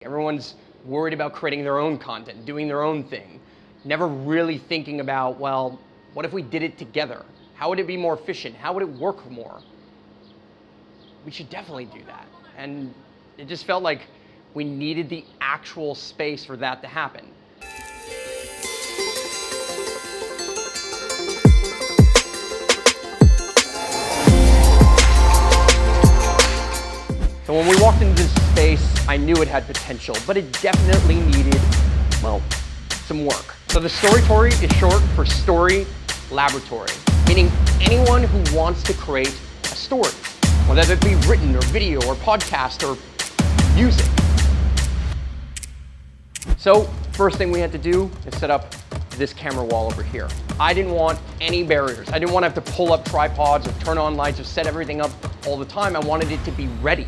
Everyone's worried about creating their own content, doing their own thing, never really thinking about, well, what if we did it together? How would it be more efficient? How would it work more? We should definitely do that. And it just felt like we needed the actual space for that to happen. So when we walked into this space, I knew it had potential, but it definitely needed, well, some work. So the Storytory is short for Story Laboratory, meaning anyone who wants to create a story, whether it be written or video or podcast or music. So first thing we had to do is set up this camera wall over here. I didn't want any barriers. I didn't want to have to pull up tripods or turn on lights or set everything up all the time. I wanted it to be ready.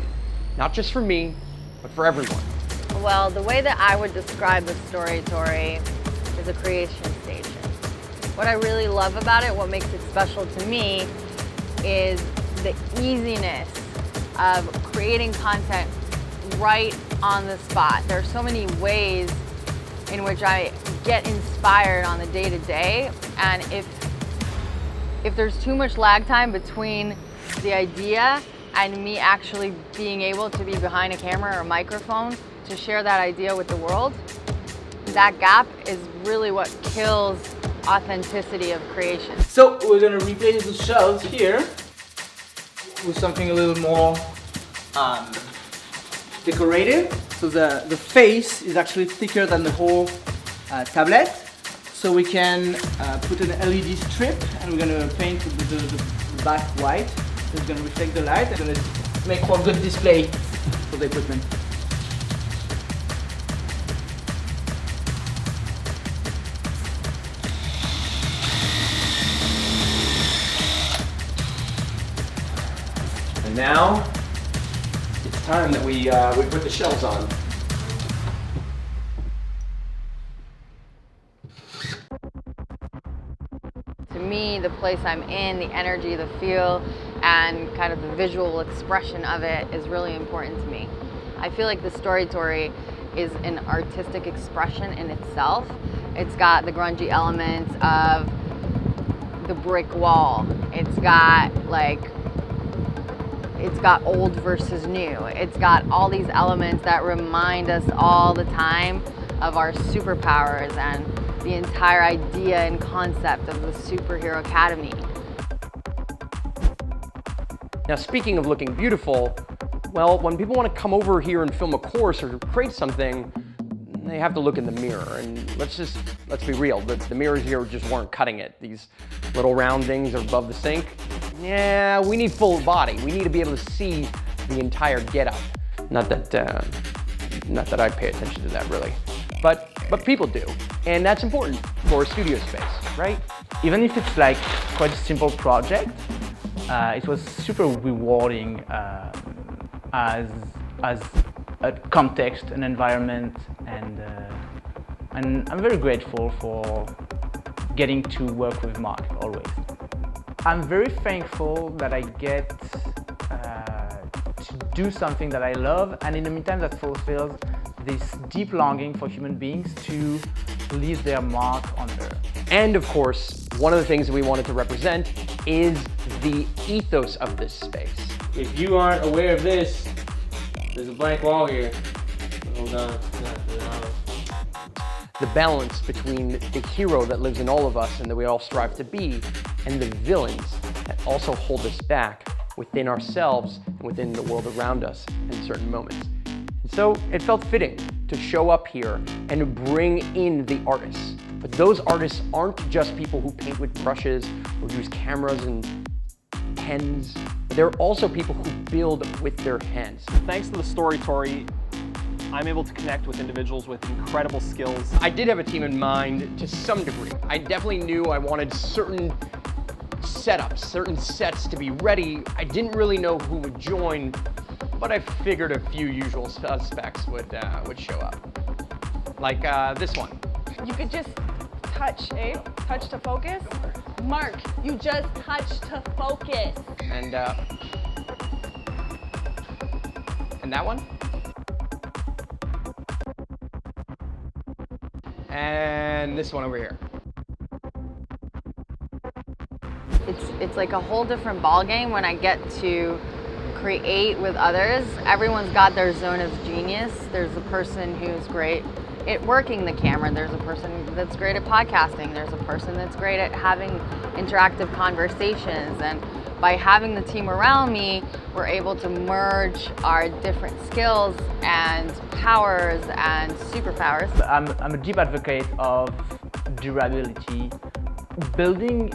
Not just for me, but for everyone. Well, the way that I would describe the Storytory is a creation station. What I really love about it, what makes it special to me, is the easiness of creating content right on the spot. There are so many ways in which I get inspired on the day-to-day, and if there's too much lag time between the idea and me actually being able to be behind a camera or a microphone to share that idea with the world, that gap is really what kills authenticity of creation. So we're going to replace the shells here with something a little more decorative. So the face is actually thicker than the whole tablet. So we can put an LED strip, and we're going to paint the back white. It's going to reflect the light and going to make for a good display for the equipment. And now it's time that we put the shells on. To me, the place I'm in, the energy, the feel, and kind of the visual expression of it is really important to me. I feel like the Storytory is an artistic expression in itself. It's got the grungy elements of the brick wall. It's got old versus new. It's got all these elements that remind us all the time of our superpowers and the entire idea and concept of the Superhero Academy. Now, speaking of looking beautiful, well, when people want to come over here and film a course or create something, they have to look in the mirror. And let's be real, the mirrors here just weren't cutting it. These little round things are above the sink. Yeah, we need full body. We need to be able to see the entire getup. Not that I pay attention to that really, but people do, and that's important for a studio space, right? Even if it's like quite a simple project, it was super rewarding as a context, an environment, and I'm very grateful for getting to work with Mark always. I'm very thankful that I get to do something that I love, and in the meantime that fulfills this deep longing for human beings to leave their mark on Earth. And of course, one of the things that we wanted to represent is the ethos of this space. If you aren't aware of this, there's a blank wall here. Hold on. The balance between the hero that lives in all of us and that we all strive to be, and the villains that also hold us back within ourselves and within the world around us in certain moments. And so it felt fitting to show up here and to bring in the artists. But those artists aren't just people who paint with brushes or use cameras and pens. They're also people who build with their hands. Thanks to the Storytory, I'm able to connect with individuals with incredible skills. I did have a team in mind to some degree. I definitely knew I wanted certain setups, certain sets to be ready. I didn't really know who would join, but I figured a few usual suspects would show up. Like this one. You could just touch, eh? Touch to focus. Mark, you just touch to focus. And that one. and this one over here. It's like a whole different ballgame when I get to create with others. Everyone's got their zone of genius. There's a person who's great at working the camera. There's a person that's great at podcasting. There's a person that's great at having interactive conversations. And by having the team around me, we're able to merge our different skills and powers and superpowers. I'm a deep advocate of durability. Buildings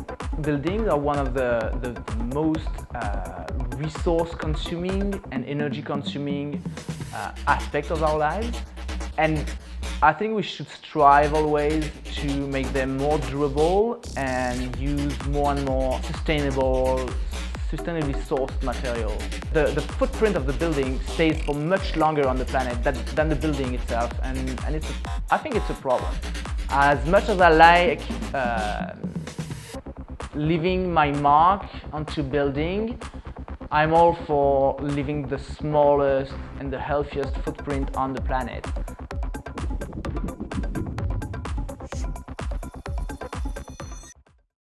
are one of the most resource consuming and energy consuming aspects of our lives, and I think we should strive always to make them more durable and use more and more sustainably sourced material. The footprint of the building stays for much longer on the planet than the building itself, and I think it's a problem. As much as I like leaving my mark onto building, I'm all for leaving the smallest and the healthiest footprint on the planet.